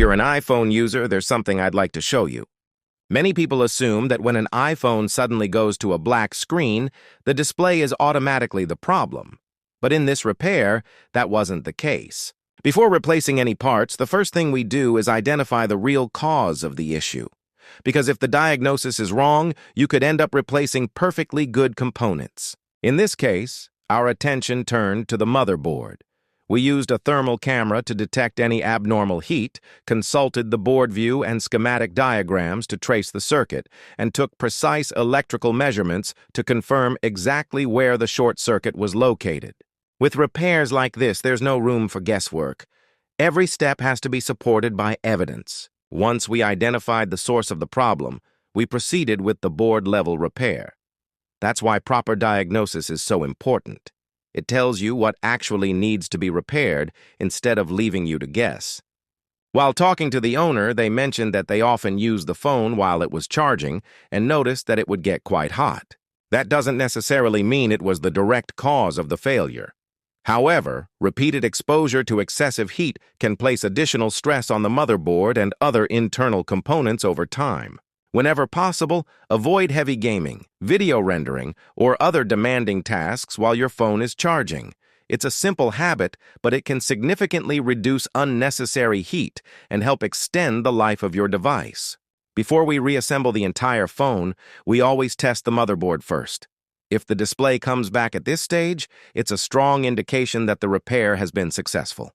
you're an iPhone user, there's something I'd like to show you. Many people assume that when an iPhone suddenly goes to a black screen, the display is automatically the problem. But in this repair, that wasn't the case. Before replacing any parts, the first thing we do is identify the real cause of the issue. Because if the diagnosis is wrong, you could end up replacing perfectly good components. In this case, our attention turned to the motherboard. We used a thermal camera to detect any abnormal heat, consulted the board view and schematic diagrams to trace the circuit, and took precise electrical measurements to confirm exactly where the short circuit was located. With repairs like this, there's no room for guesswork. Every step has to be supported by evidence. Once we identified the source of the problem, we proceeded with the board-level repair. That's why proper diagnosis is so important. It tells you what actually needs to be repaired instead of leaving you to guess. While talking to the owner, they mentioned that they often used the phone while it was charging and noticed that it would get quite hot. That doesn't necessarily mean it was the direct cause of the failure. However, repeated exposure to excessive heat can place additional stress on the motherboard and other internal components over time. Whenever possible, avoid heavy gaming, video rendering, or other demanding tasks while your phone is charging. It's a simple habit, but it can significantly reduce unnecessary heat and help extend the life of your device. Before we reassemble the entire phone, we always test the motherboard first. If the display comes back at this stage, it's a strong indication that the repair has been successful.